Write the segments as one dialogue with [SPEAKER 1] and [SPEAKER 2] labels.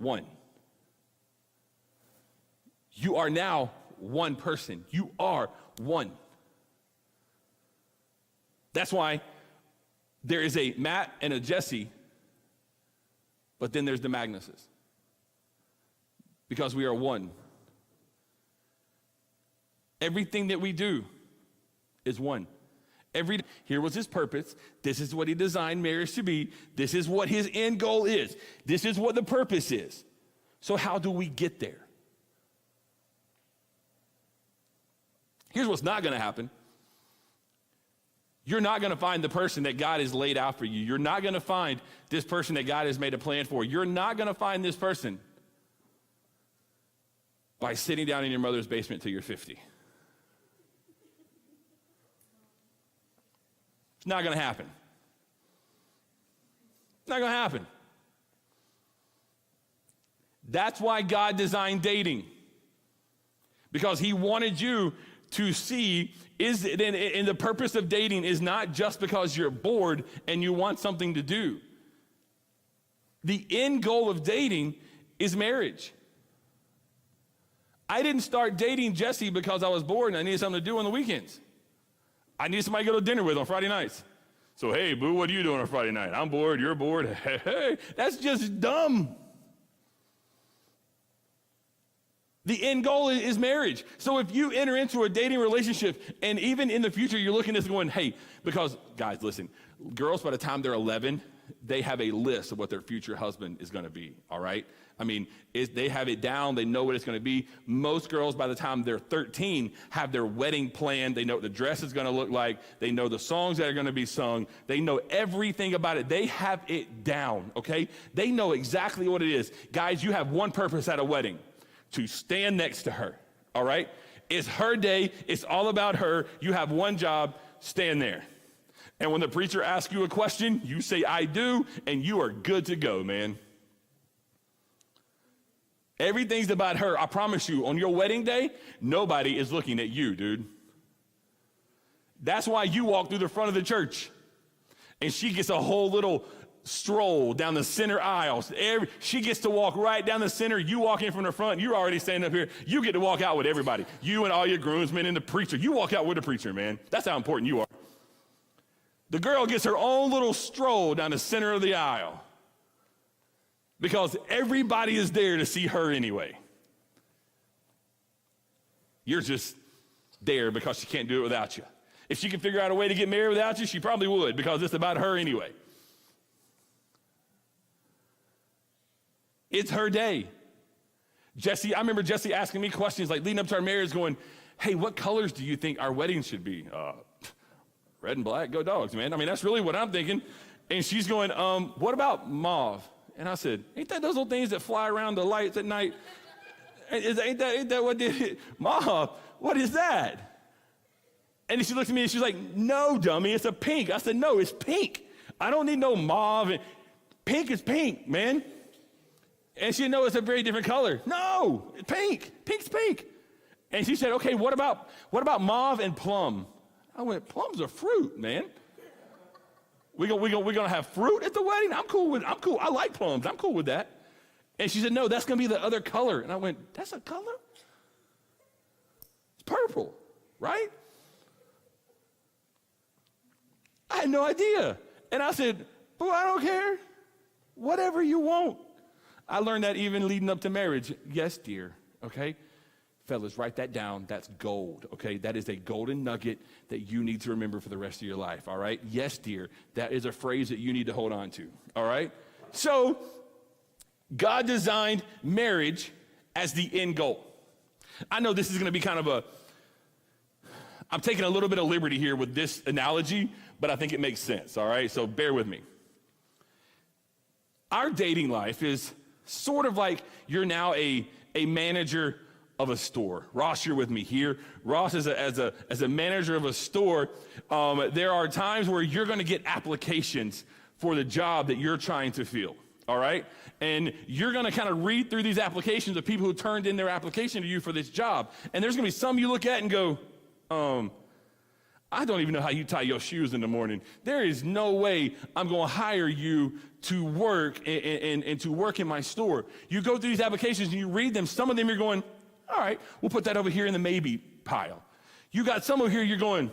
[SPEAKER 1] one. You are now one person. You are one. That's why there is a Matt and a Jesse, but then there's the Magnuses. Because we are one. Everything that we do is one. Here was his purpose. This is what he designed marriage to be. This is what his end goal is. This is what the purpose is. So how do we get there? Here's what's not going to happen. You're not going to find the person that God has laid out for you. You're not going to find this person that God has made a plan for. You're not going to find this person by sitting down in your mother's basement till you're 50. It's not going to happen. It's not going to happen. That's why God designed dating. Because he wanted you to see, and the purpose of dating is not just because you're bored and you want something to do. The end goal of dating is marriage. I didn't start dating Jesse because I was bored and I needed something to do on the weekends. I need somebody to go to dinner with on Friday nights. So, hey, boo, what are you doing on Friday night? I'm bored, you're bored. Hey, that's just dumb. The end goal is marriage. So if you enter into a dating relationship and even in the future you're looking at this going, hey, because, guys, listen, girls by the time they're 11, they have a list of what their future husband is going to be, all right? I mean, they have it down. They know what it's going to be. Most girls, by the time they're 13, have their wedding planned. They know what the dress is going to look like. They know the songs that are going to be sung. They know everything about it. They have it down, okay? They know exactly what it is. Guys, you have one purpose at a wedding, to stand next to her, all right? It's her day. It's all about her. You have one job, stand there. And when the preacher asks you a question, you say, I do, and you are good to go, man. Everything's about her. I promise you, on your wedding day, nobody is looking at you, dude. That's why you walk through the front of the church, and she gets a whole little stroll down the center aisles. She gets to walk right down the center. You walk in from the front. You're already standing up here. You get to walk out with everybody. You and all your groomsmen and the preacher. You walk out with the preacher, man. That's how important you are. The girl gets her own little stroll down the center of the aisle because everybody is there to see her anyway. You're just there because she can't do it without you. If she could figure out a way to get married without you, she probably would because it's about her anyway. It's her day. I remember Jesse asking me questions like leading up to our marriage going, hey, what colors do you think our wedding should be? Red and black, go dogs, man. I mean, that's really what I'm thinking. And she's going, what about mauve? And I said, ain't that those little things that fly around the lights at night? Ain't that what did mauve? What is that? And she looked at me and she's like, no, dummy, it's a pink. I said, no, it's pink. I don't need no mauve. Pink is pink, man. And she said, no, it's a very different color. No, it's pink. Pink's pink. And she said, okay, what about mauve and plum? I went, plum's a fruit, man. We're gonna have fruit at the wedding? I'm cool. I like plums. I'm cool with that. And she said, no, that's gonna be the other color. And I went, that's a color? It's purple, right? I had no idea. And I said, boo, I don't care. Whatever you want. I learned that even leading up to marriage. Yes, dear, okay? Fellas, write that down. That's gold, okay? That is a golden nugget that you need to remember for the rest of your life, all right? Yes, dear. That is a phrase that you need to hold on to, all right? So, God designed marriage as the end goal. I know this is going to be kind of I'm taking a little bit of liberty here with this analogy, but I think it makes sense, all right? So bear with me. Our dating life is sort of like you're now a manager of a store. Ross, you're with me here. Ross, as a manager of a store, there are times where you're going to get applications for the job that you're trying to fill, all right? And you're going to kind of read through these applications of people who turned in their application to you for this job. And there's going to be some you look at and go, I don't even know how you tie your shoes in the morning. There is no way I'm going to hire you to work and to work in my store. You go through these applications and you read them. Some of them you're going, all right, we'll put that over here in the maybe pile. You got some over here you're going,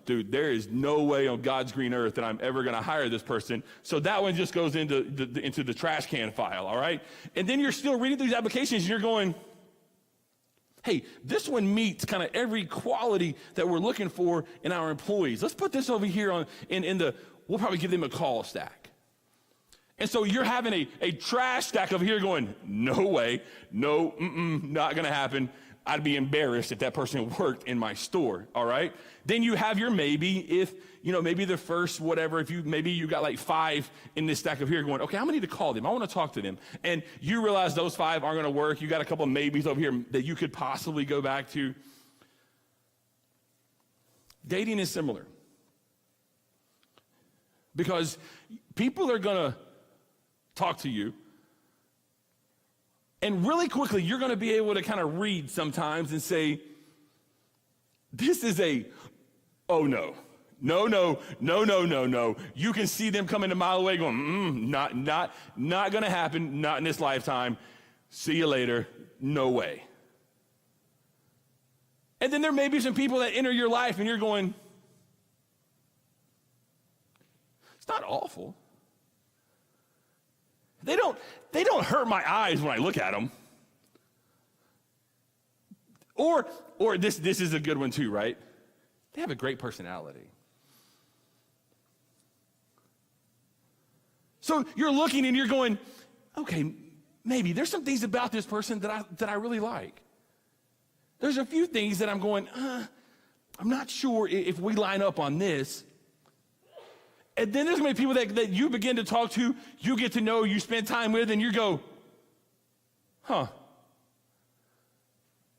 [SPEAKER 1] dude, there is no way on God's green earth that I'm ever going to hire this person. So that one just goes into the trash can file, all right? And then you're still reading these applications and you're going, hey, this one meets kind of every quality that we're looking for in our employees. Let's put this over here we'll probably give them a call stack. And so you're having a trash stack over here going, no way, no, not going to happen. I'd be embarrassed if that person worked in my store, all right? Then you have your maybe, if, maybe the first whatever, maybe you got like 5 in this stack of here going, okay, I'm gonna need to call them. I wanna talk to them. And you realize those 5 aren't gonna work. You got a couple of maybes over here that you could possibly go back to. Dating is similar. Because people are gonna talk to you. And really quickly, you're going to be able to kind of read sometimes and say, this is oh no, no, no, no, no, no, no. You can see them coming a mile away going, not going to happen, not in this lifetime. See you later, no way. And then there may be some people that enter your life and you're going, it's not awful. They don't hurt my eyes when I look at them. Or this is a good one too, right? They have a great personality. So you're looking and you're going, okay, maybe there's some things about this person that I really like. There's a few things that I'm going, I'm not sure if we line up on this. And then there's going to be people that you begin to talk to, you get to know, you spend time with, and you go,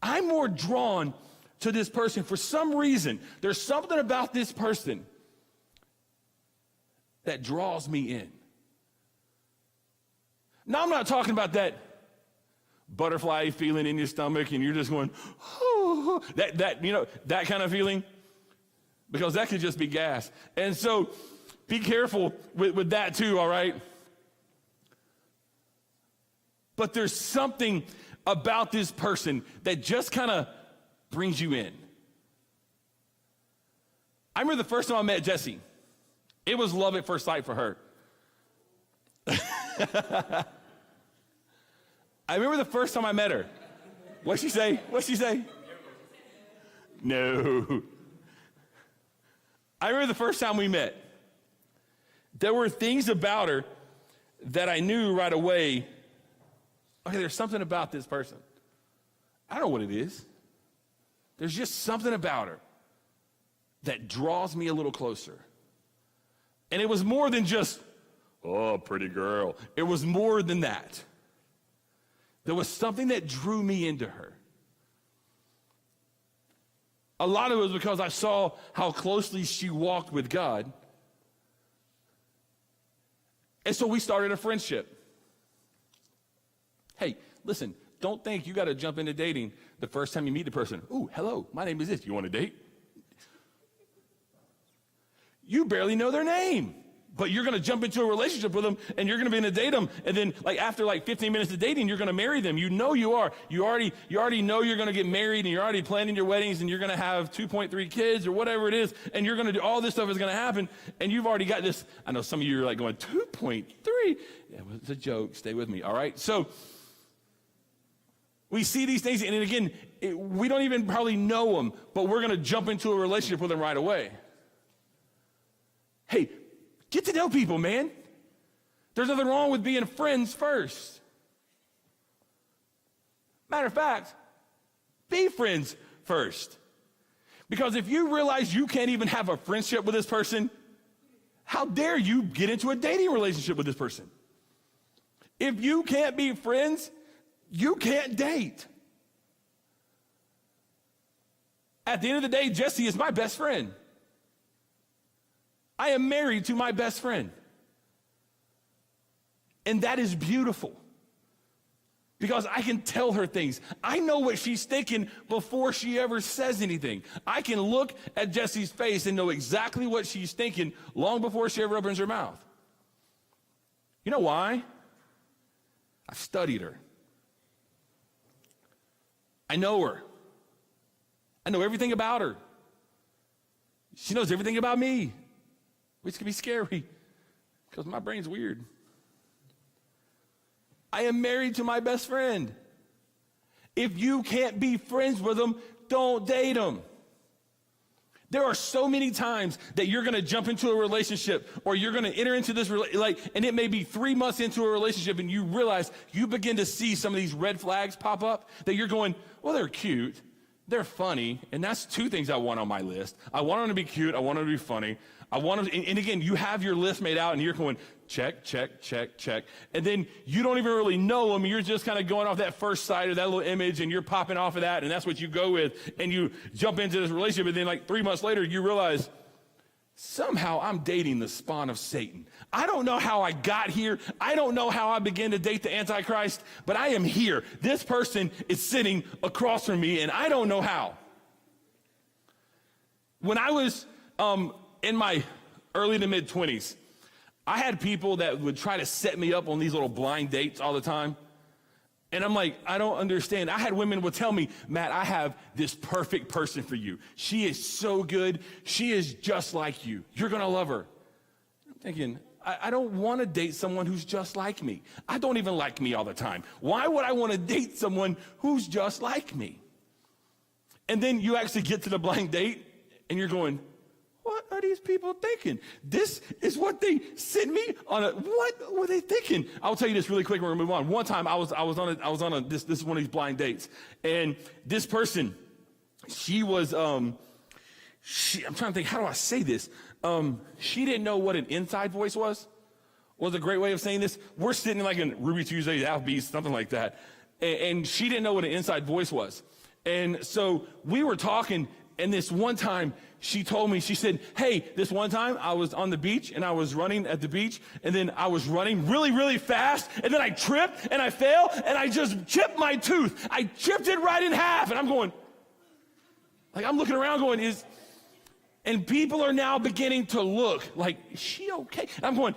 [SPEAKER 1] I'm more drawn to this person for some reason. There's something about this person that draws me in. Now, I'm not talking about that butterfly feeling in your stomach and you're just going, that kind of feeling, because that could just be gas. And so, be careful with that too, all right? But there's something about this person that just kind of brings you in. I remember the first time I met Jessie. It was love at first sight for her. I remember the first time I met her. What'd she say? No. I remember the first time we met. There were things about her that I knew right away, okay, there's something about this person. I don't know what it is. There's just something about her that draws me a little closer. And it was more than just, oh, pretty girl. It was more than that. There was something that drew me into her. A lot of it was because I saw how closely she walked with God. And so we started a friendship. Hey, listen, don't think you got to jump into dating the first time you meet the person. Ooh, hello, my name is this. You want to date? You barely know their name, but you're going to jump into a relationship with them and you're going to be going to date them. And then after 15 minutes of dating, you're going to marry them. You know you are. You already know you're going to get married and you're already planning your weddings and you're going to have 2.3 kids or whatever it is. And you're going to do all this stuff is going to happen. And you've already got this. I know some of you are like going 2.3. It was a joke. Stay with me. All right. So we see these things. And then again, we don't even probably know them, but we're going to jump into a relationship with them right away. Hey, get to know people, man. There's nothing wrong with being friends first. Matter of fact, be friends first. Because if you realize you can't even have a friendship with this person, how dare you get into a dating relationship with this person? If you can't be friends, you can't date. At the end of the day, Jessie is my best friend. I am married to my best friend. And that is beautiful. because I can tell her things. I know what she's thinking before she ever says anything. I can look at Jesse's face and know exactly what she's thinking long before she ever opens her mouth. You know why? I've studied her. I know her. I know everything about her. She knows everything about me, which can be scary because my brain's weird. I am married to my best friend. If you can't be friends with them, don't date them. There are so many times that you're going to jump into a relationship or you're going to enter into this, and it may be 3 months into a relationship and you realize you begin to see some of these red flags pop up that you're going, well, they're cute. They're funny, and that's 2 things I want on my list. I want them to be cute. I want them to be funny. I want them, and again, you have your list made out, and you're going, check, check, check, check. And then you don't even really know them. You're just kind of going off that first sight of that little image, and you're popping off of that, and that's what you go with, and you jump into this relationship, and then like 3 months later, you realize, somehow I'm dating the spawn of Satan. I don't know how I got here. I don't know how I began to date the Antichrist, but I am here. This person is sitting across from me, and I don't know how. When I was in my early to mid-20s, I had people that would try to set me up on these little blind dates all the time. And I'm like, I don't understand. I had women would tell me, Matt, I have this perfect person for you. She is so good. She is just like you. You're going to love her. I'm thinking, I don't want to date someone who's just like me. I don't even like me all the time. Why would I want to date someone who's just like me? And then you actually get to the blind date and you're going, what are these people thinking? This is what they sent me on what were they thinking? I'll tell you this really quick and we're gonna move on. One time I was on this is one of these blind dates. And this person, she was, I'm trying to think, how do I say this? She didn't know what an inside voice was a great way of saying this. We're sitting like in Ruby Tuesday, Applebee's, something like that. And she didn't know what an inside voice was. And so we were talking, and this one time, she told me, she said, hey, this one time I was on the beach and I was running at the beach and then I was running really, really fast and then I tripped and I fell and I just chipped my tooth. I chipped it right in half and I'm going, like I'm looking around going, and people are now beginning to look like, is she okay? And I'm going,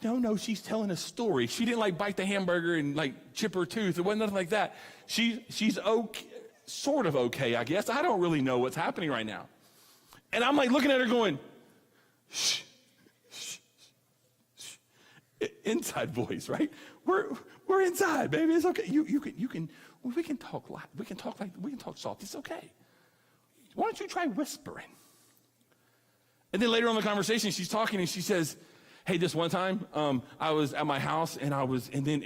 [SPEAKER 1] no, she's telling a story. She didn't like bite the hamburger and like chip her tooth. It wasn't nothing like that. She's okay, sort of okay, I guess. I don't really know what's happening right now. And I'm like looking at her going, shh, shh, shh. Inside voice, right? We're inside, baby. It's okay. We can talk loud. We can talk soft. It's okay. Why don't you try whispering? And then later on in the conversation, she's talking and she says, hey, this one time, I was at my house and I was going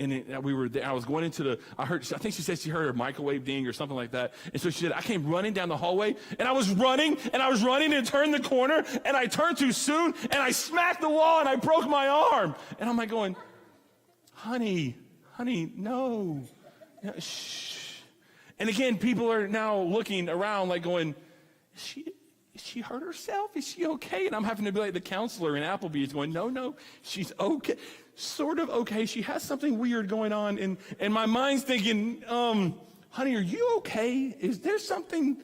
[SPEAKER 1] into I think she said she heard a microwave ding or something like that. And so she said, I came running down the hallway and I was running and turned the corner and I turned too soon and I smacked the wall and I broke my arm. And I'm like going, honey, no. Shh. And again, people are now looking around like going, is she hurt herself? Is she okay? And I'm having to be like the counselor in Applebee's going, no, she's okay. Sort of okay. She has something weird going on. And my mind's thinking, honey, are you okay? Is there something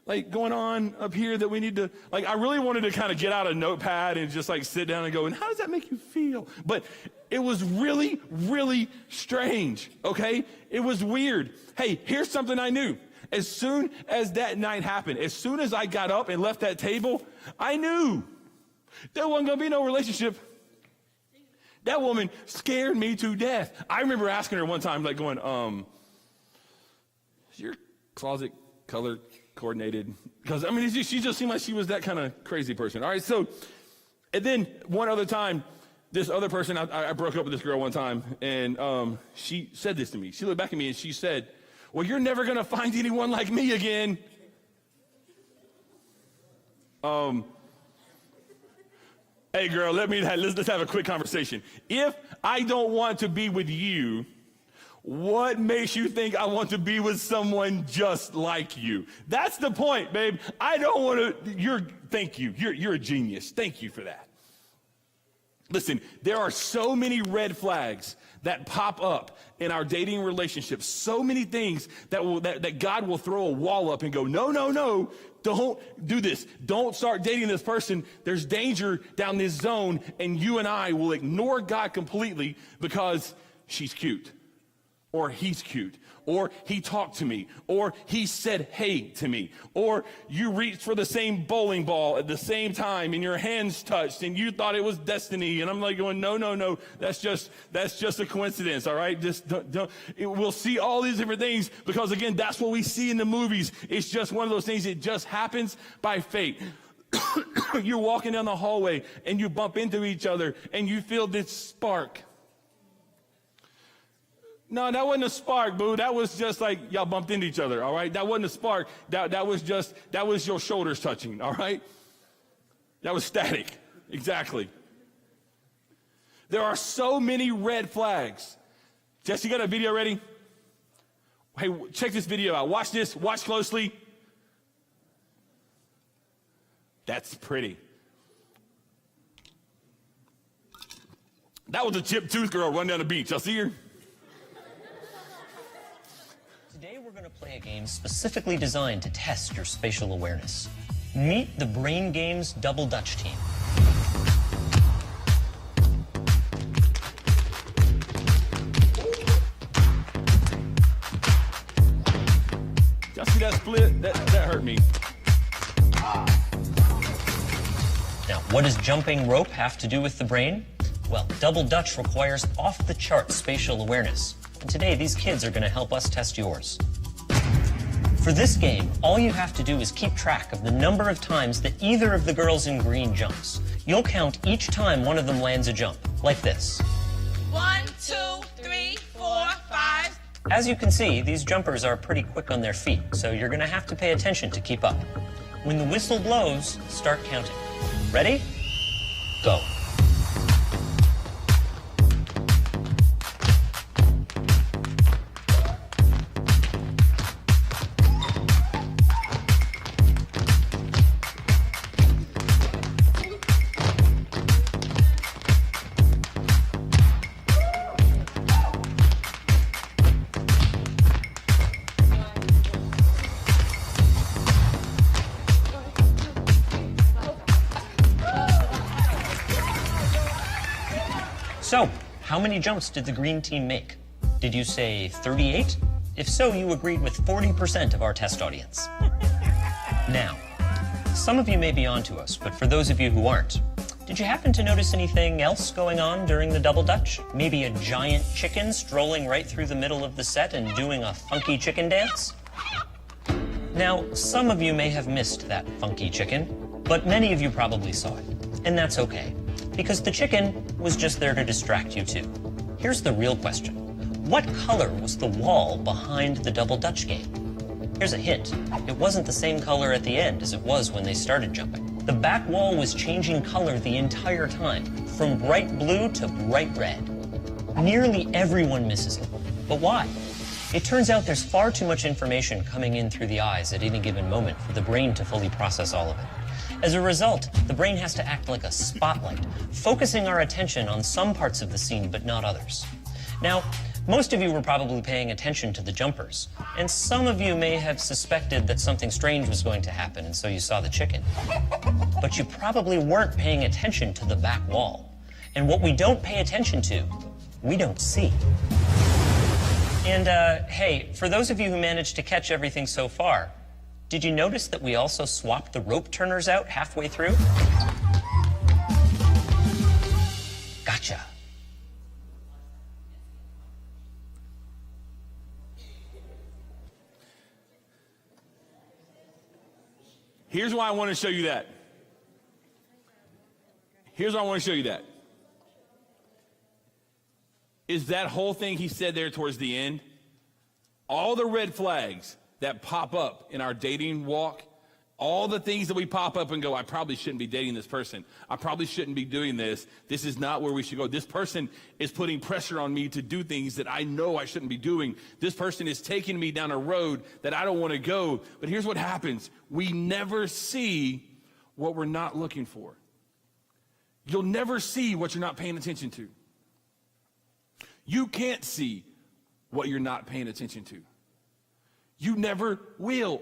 [SPEAKER 1] like going on up here that we need to, like, I really wanted to kind of get out a notepad and just like sit down and go, and how does that make you feel? But it was really, really strange, okay? It was weird. Hey, here's something I knew. As soon as that night happened, as soon as I got up and left that table, I knew there wasn't going to be no relationship. That woman scared me to death. I remember asking her one time, like going, is your closet color coordinated? Because, I mean, she just seemed like she was that kind of crazy person. All right, so, and then one other time, this other person, I broke up with this girl one time, and she said this to me. She looked back at me and she said, well, you're never going to find anyone like me again. Hey, girl, let's have a quick conversation. If I don't want to be with you, what makes you think I want to be with someone just like you? That's the point, babe. I don't want to, thank you. You're a genius. Thank you for that. Listen, there are so many red flags that pop up in our dating relationships, so many things that God will throw a wall up and go, no, no, no, don't do this. Don't start dating this person. There's danger down this zone, and you and I will ignore God completely because she's cute, or he's cute, or he talked to me, or he said hey to me, or you reached for the same bowling ball at the same time and your hands touched and you thought it was destiny. And I'm like going, no, no, no, that's just a coincidence, all right? Just don't. We'll see all these different things because, again, that's what we see in the movies. It's just one of those things. It just happens by fate. You're walking down the hallway and you bump into each other and you feel this spark. No, that wasn't a spark, boo. That was just like y'all bumped into each other, all right? That wasn't a spark. That was your shoulders touching, all right? That was static, exactly. There are so many red flags. Jesse, you got a video ready? Hey, check this video out. Watch this. Watch closely. That's pretty. That was a chipped tooth girl running down the beach. Y'all see her?
[SPEAKER 2] Today we're going to play a game specifically designed to test your spatial awareness. Meet the Brain Games Double Dutch team.
[SPEAKER 1] Y'all see that split? That hurt me.
[SPEAKER 2] Now, what does jumping rope have to do with the brain? Well, Double Dutch requires off-the-chart spatial awareness. And today, these kids are going to help us test yours. For this game, all you have to do is keep track of the number of times that either of the girls in green jumps. You'll count each time one of them lands a jump, like this.
[SPEAKER 3] 1, 2, 3, 4, 5.
[SPEAKER 2] As you can see, these jumpers are pretty quick on their feet, so you're going to have to pay attention to keep up. When the whistle blows, start counting. Ready? Go. So, how many jumps did the green team make? Did you say 38? If so, you agreed with 40% of our test audience. Now, some of you may be onto us, but for those of you who aren't, did you happen to notice anything else going on during the Double Dutch? Maybe a giant chicken strolling right through the middle of the set and doing a funky chicken dance? Now, some of you may have missed that funky chicken, but many of you probably saw it, and that's okay. Because the chicken was just there to distract you too. Here's the real question. What color was the wall behind the Double Dutch game? Here's a hint. It wasn't the same color at the end as it was when they started jumping. The back wall was changing color the entire time, from bright blue to bright red. Nearly everyone misses it. But why? It turns out there's far too much information coming in through the eyes at any given moment for the brain to fully process all of it. As a result, the brain has to act like a spotlight, focusing our attention on some parts of the scene but not others. Now, most of you were probably paying attention to the jumpers, and some of you may have suspected that something strange was going to happen, and so you saw the chicken. But you probably weren't paying attention to the back wall. And what we don't pay attention to, we don't see. And, hey, for those of you who managed to catch everything so far, did you notice that we also swapped the rope turners out halfway through? Gotcha.
[SPEAKER 1] Here's why I want to show you that. Here's why I want to show you that. Is that whole thing he said there towards the end, all the red flags that pop up in our dating walk, all the things that we pop up and go, I probably shouldn't be dating this person. I probably shouldn't be doing this. This is not where we should go. This person is putting pressure on me to do things that I know I shouldn't be doing. This person is taking me down a road that I don't want to go. But here's what happens. We never see what we're not looking for. You'll never see what you're not paying attention to. You can't see what you're not paying attention to. You never will.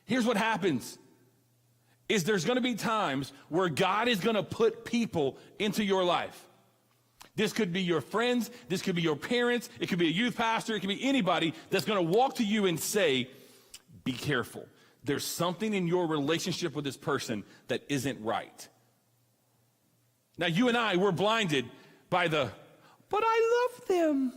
[SPEAKER 1] Here's what happens, is there's gonna be times where God is gonna put people into your life. This could be your friends, this could be your parents, it could be a youth pastor, it could be anybody that's gonna walk to you and say, be careful. There's something in your relationship with this person that isn't right. Now you and I, we're blinded by but I love them.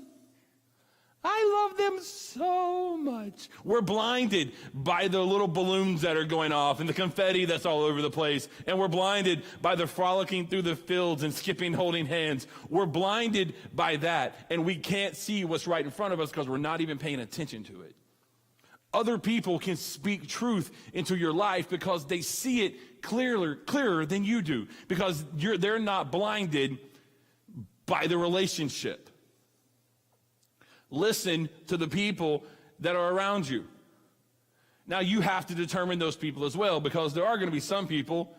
[SPEAKER 1] I love them so much. We're blinded by the little balloons that are going off and the confetti that's all over the place. And we're blinded by the frolicking through the fields and skipping, holding hands. We're blinded by that. And we can't see what's right in front of us because we're not even paying attention to it. Other people can speak truth into your life because they see it clearer than you do. Because they're not blinded by the relationship. Listen to the people that are around you. Now you have to determine those people as well, because there are going to be some people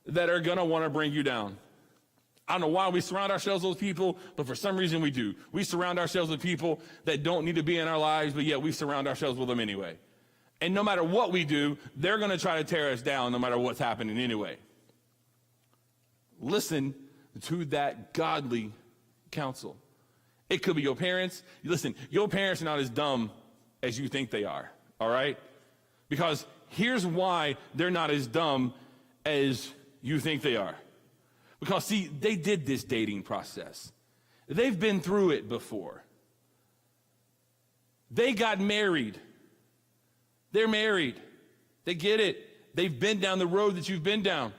[SPEAKER 1] that are going to want to bring you down. I don't know why we surround ourselves with people, but for some reason we do. We surround ourselves with people that don't need to be in our lives, but yet we surround ourselves with them anyway. And no matter what we do, they're going to try to tear us down no matter what's happening anyway. Listen to that godly counsel. It could be your parents. Listen, your parents are not as dumb as you think they are, all right? Because here's why they're not as dumb as you think they are. Because, see, they did this dating process. They've been through it before. They got married. They're married. They get it. They've been down the road that you've been down.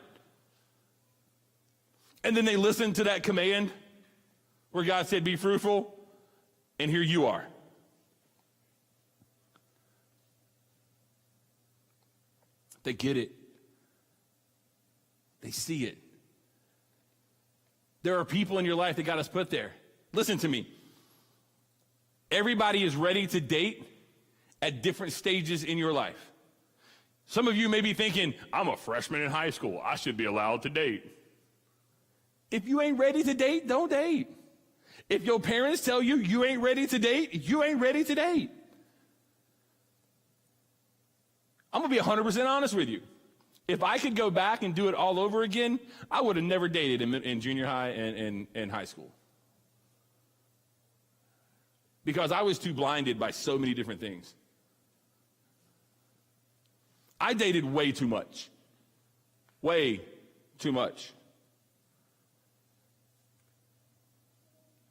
[SPEAKER 1] And then they listened to that command where God said, be fruitful, and here you are. They get it. They see it. There are people in your life that God has put there. Listen to me. Everybody is ready to date at different stages in your life. Some of you may be thinking, I'm a freshman in high school. I should be allowed to date. If you ain't ready to date, don't date. If your parents tell you you ain't ready to date, you ain't ready to date. I'm going to be 100% honest with you. If I could go back and do it all over again, I would have never dated in junior high and high school. Because I was too blinded by so many different things. I dated way too much. Way too much.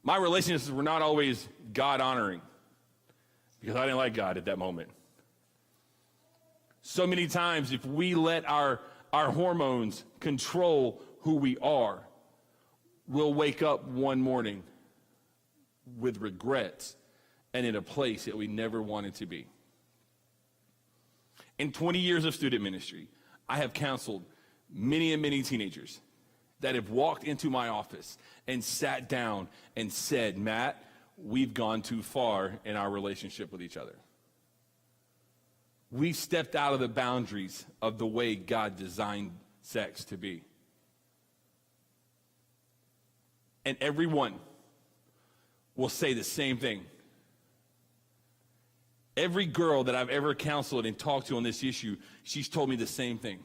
[SPEAKER 1] My relationships were not always God-honoring because I didn't like God at that moment. So many times, if we let our hormones control who we are, we'll wake up one morning with regrets and in a place that we never wanted to be. In 20 years of student ministry, I have counseled many and many teenagers that have walked into my office and sat down and said, Matt, we've gone too far in our relationship with each other. We stepped out of the boundaries of the way God designed sex to be. And everyone will say the same thing. Every girl that I've ever counseled and talked to on this issue, she's told me the same thing.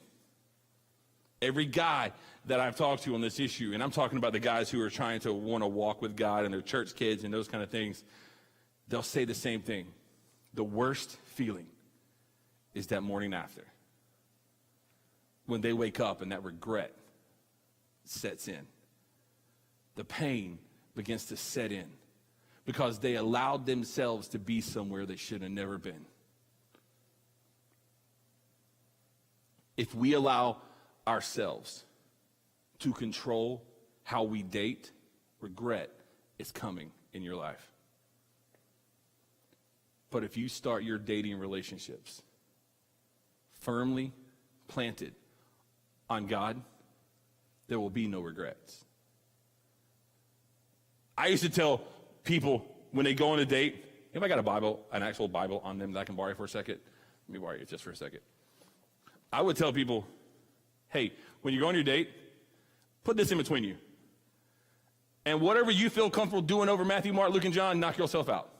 [SPEAKER 1] Every guy that I've talked to on this issue, and I'm talking about the guys who are trying to want to walk with God and their church kids and those kind of things, they'll say the same thing. The worst feeling is that morning after, when they wake up and that regret sets in. The pain begins to set in because they allowed themselves to be somewhere they should have never been. If we allow ourselves to control how we date, regret is coming in your life. But if you start your dating relationships firmly planted on God, there will be no regrets. I used to tell people when they go on a date, anybody got a Bible, an actual Bible on them that I can borrow for a second? Let me borrow it just for a second. I would tell people, hey, when you go on your date, Put this in between you. And whatever you feel comfortable doing over Matthew, Mark, Luke, and John, knock yourself out.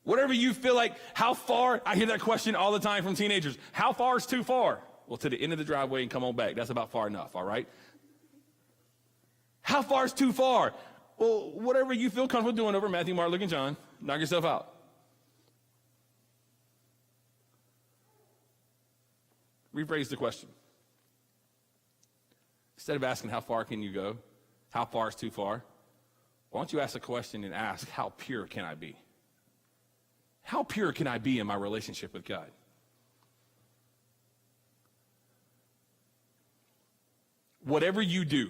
[SPEAKER 1] Whatever you feel like, how far, I hear that question all the time from teenagers. How far is too far? Well, to the end of the driveway and come on back. That's about far enough, all right? How far is too far? Well, whatever you feel comfortable doing over Matthew, Mark, Luke, and John, knock yourself out. Rephrase the question. Instead of asking how far can you go, how far is too far, why don't you ask a question and ask, how pure can I be? How pure can I be in my relationship with God? Whatever you do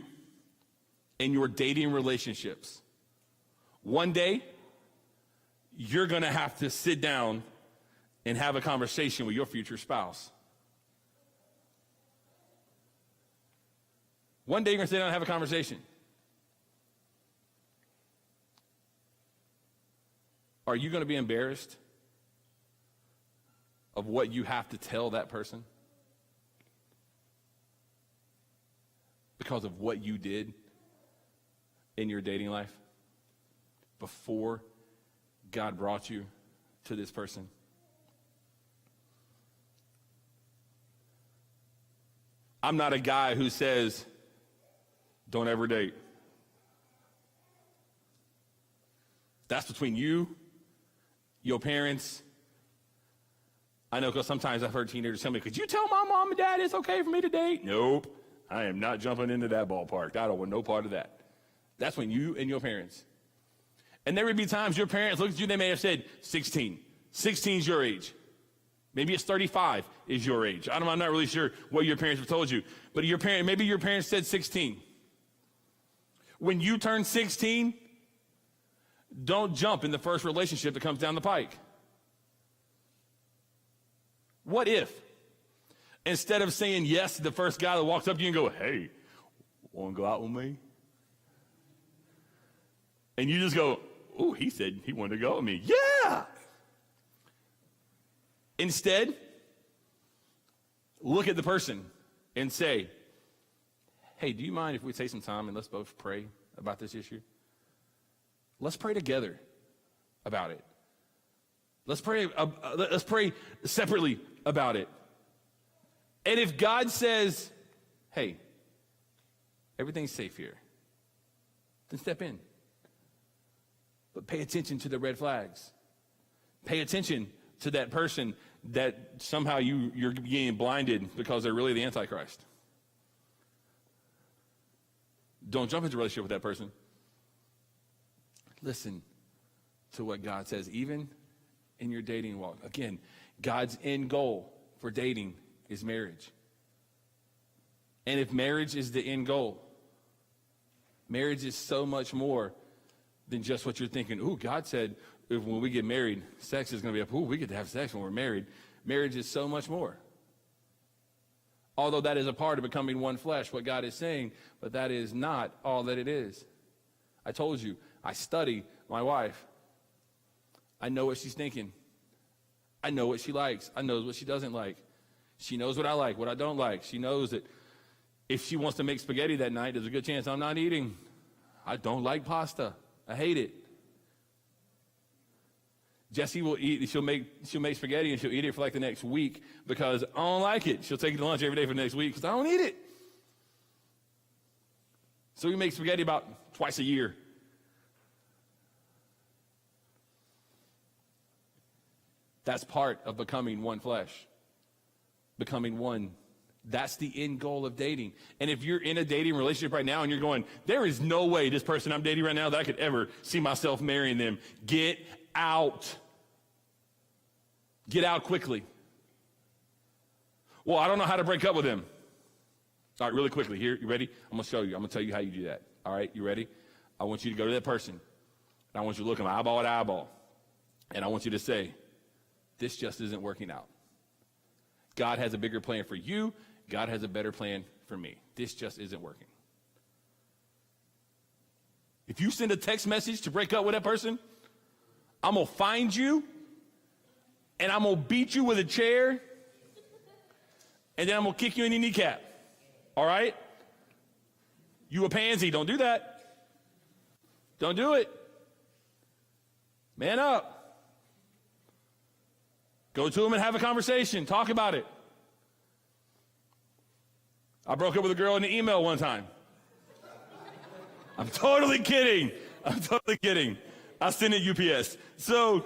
[SPEAKER 1] in your dating relationships, one day you're going to have to sit down and have a conversation with your future spouse. One day you're going to sit down and have a conversation. Are you going to be embarrassed of what you have to tell that person because of what you did in your dating life before God brought you to this person? I'm not a guy who says, don't ever date. That's between you, your parents. I know because sometimes I've heard teenagers tell me, could you tell my mom and dad it's okay for me to date? Nope. I am not jumping into that ballpark. I don't want no part of that. That's when you and your parents. And there would be times your parents looked at you, they may have said 16. 16 is your age. Maybe it's 35 is your age. I'm not really sure what your parents have told you. But maybe your parents said 16. When you turn 16, don't jump in the first relationship that comes down the pike. What if, instead of saying yes to the first guy that walks up to you and go, hey, want to go out with me? And you just go, oh, he said he wanted to go with me. Yeah! Instead, look at the person and say, hey, do you mind if we take some time and let's both pray about this issue? Let's pray together about it. Let's pray separately about it. And if God says, hey, everything's safe here, then step in. But pay attention to the red flags. Pay attention to that person that somehow you're getting blinded because they're really the Antichrist. Don't jump into a relationship with that person. Listen to what God says, even in your dating walk. Again, God's end goal for dating is marriage. And if marriage is the end goal, marriage is so much more than just what you're thinking. Ooh, God said when we get married, sex is going to be up. Ooh, we get to have sex when we're married. Marriage is so much more. Although that is a part of becoming one flesh, what God is saying, but that is not all that it is. I told you, I study my wife. I know what she's thinking. I know what she likes. I know what she doesn't like. She knows what I like, what I don't like. She knows that if she wants to make spaghetti that night, there's a good chance I'm not eating. I don't like pasta. I hate it. Jessie will eat, she'll make spaghetti and she'll eat it for like the next week because I don't like it. She'll take it to lunch every day for the next week because I don't eat it. So we make spaghetti about twice a year. That's part of becoming one flesh. Becoming one. That's the end goal of dating. And if you're in a dating relationship right now and you're going, there is no way this person I'm dating right now that I could ever see myself marrying them, get out. Get out quickly. Well, I don't know how to break up with them. All right, really quickly. Here, you ready? I'm going to show you. I'm going to tell you how you do that. All right, you ready? I want you to go to that person. And I want you to look them eyeball to eyeball. And I want you to say, this just isn't working out. God has a bigger plan for you. God has a better plan for me. This just isn't working. If you send a text message to break up with that person, I'm going to find you, and I'm going to beat you with a chair, and then I'm going to kick you in your kneecap. all right? You a pansy, don't do that. Don't do it. Man up. Go to him and have a conversation. Talk about it. I broke up with a girl in the email one time. I'm totally kidding. I sent it UPS. So,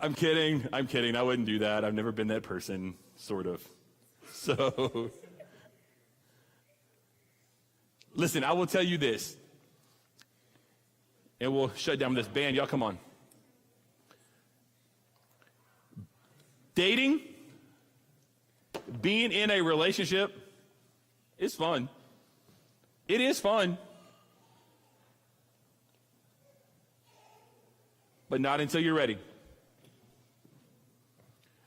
[SPEAKER 1] I'm kidding. I wouldn't do that. I've never been that person, sort of. So, listen, I will tell you this. And we'll shut down this band. Y'all come on. Dating, being in a relationship, is fun. It is fun. But not until you're ready.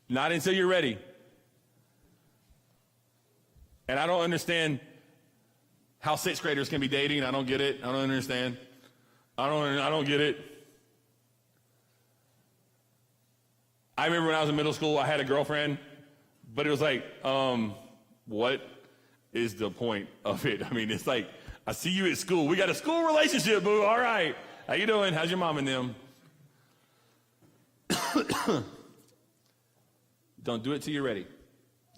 [SPEAKER 1] Not until you're ready. And I don't understand how sixth graders can be dating. I don't get it. I don't understand. I don't get it. I remember when I was in middle school, I had a girlfriend, but it was like, what is the point of it? I mean, it's like, I see you at school. We got a school relationship, boo. All right. How you doing? How's your mom and them? Don't do it till you're ready.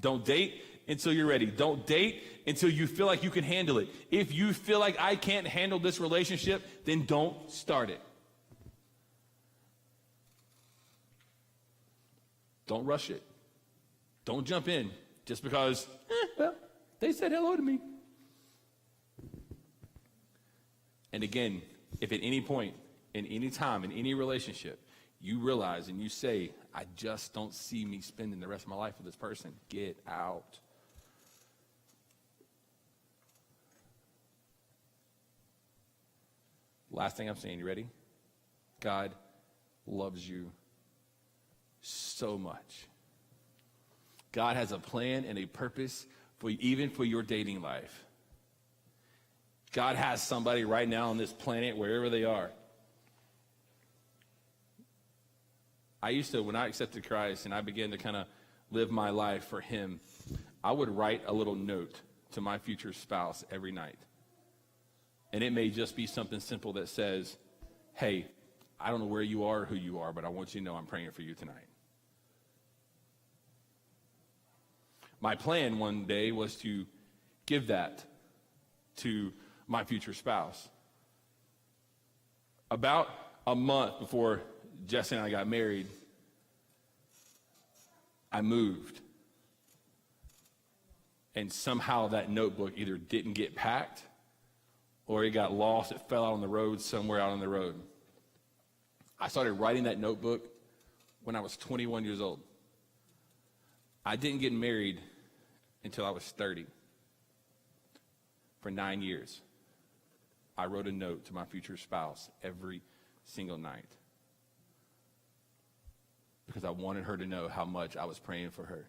[SPEAKER 1] Don't date until you're ready. Don't date until you feel like you can handle it. If you feel like I can't handle this relationship, then don't start it. Don't rush it. Don't jump in just because, well, they said hello to me. And again, if at any point, in any time, in any relationship, you realize and you say, I just don't see me spending the rest of my life with this person, get out. Last thing I'm saying, you ready? God loves you so much. God has a plan and a purpose for even for your dating life. God has somebody right now on this planet, wherever they are. I used to, when I accepted Christ and I began to kind of live my life for him, I would write a little note to my future spouse every night. And it may just be something simple that says, hey, I don't know where you are or who you are, but I want you to know I'm praying for you tonight. My plan one day was to give that to my future spouse. About a month before Jesse and I got married, I moved. And somehow that notebook either didn't get packed or it got lost. It fell out on the road, somewhere out on the road. I started writing that notebook when I was 21 years old. I didn't get married until I was 30. For 9 years, I wrote a note to my future spouse every single night because I wanted her to know how much I was praying for her,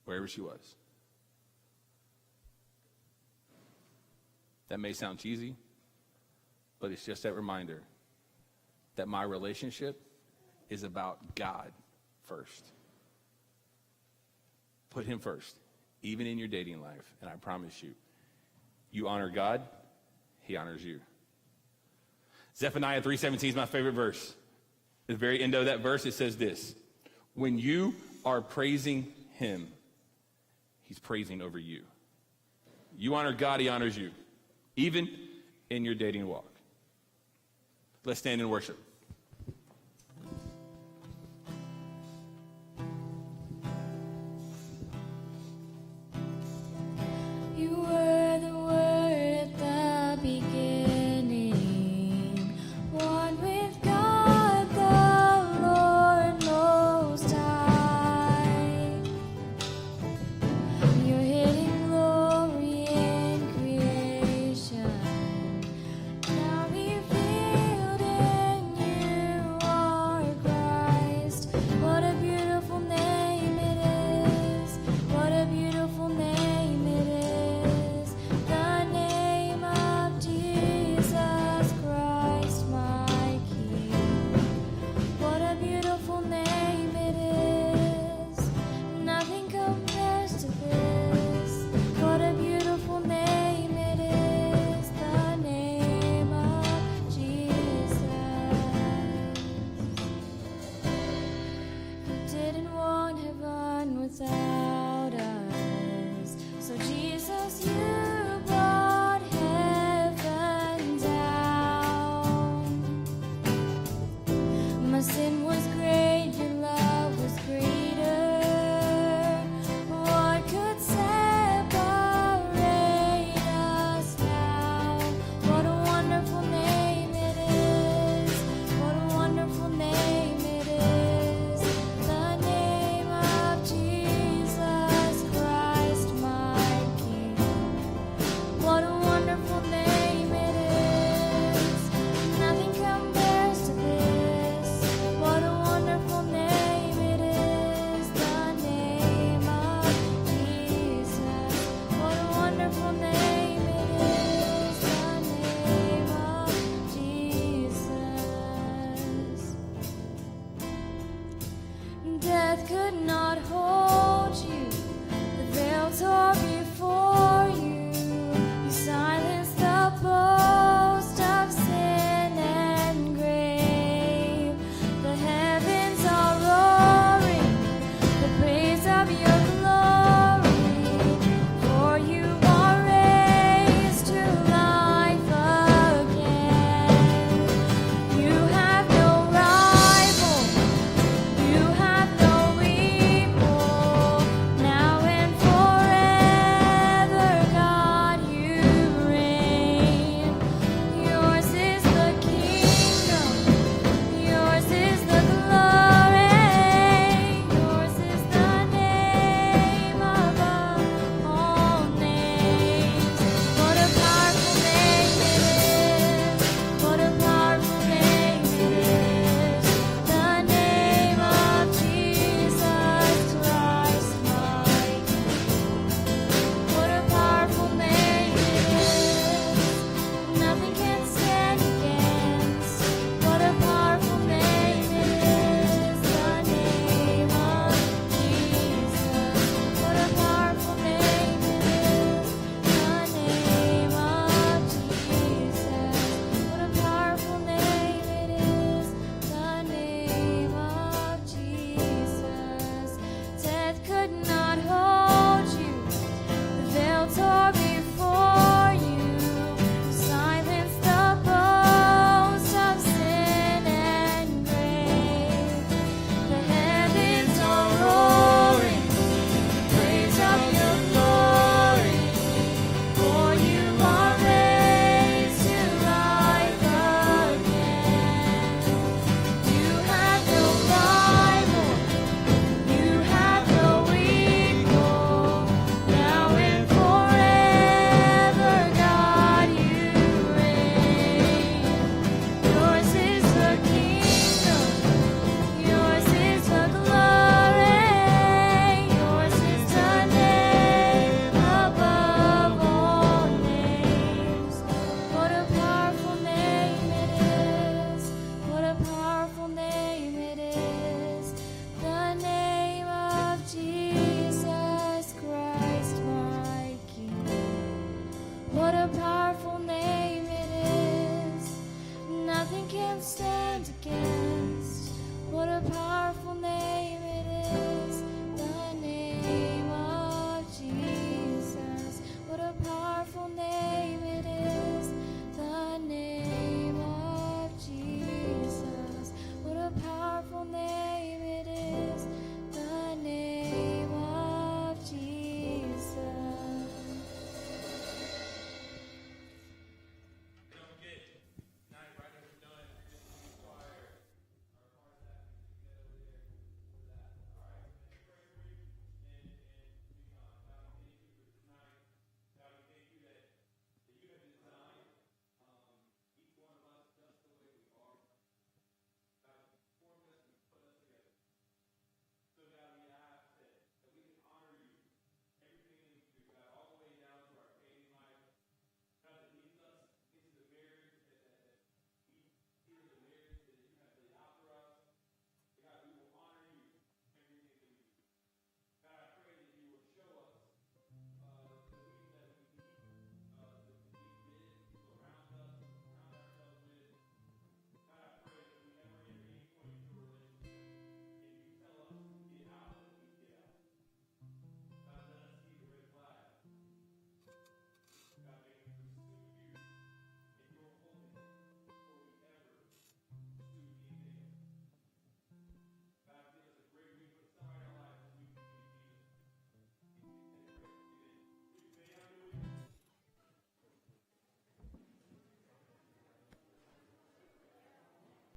[SPEAKER 1] wherever she was. That may sound cheesy, but it's just that reminder that my relationship is about God first. Put him first, even in your dating life, and I promise you, you honor God, he honors you. Zephaniah 3:17 is my favorite verse. At the very end of that verse, it says this: when you are praising him, he's praising over you. You honor God, he honors you, even in your dating walk. Let's stand and worship.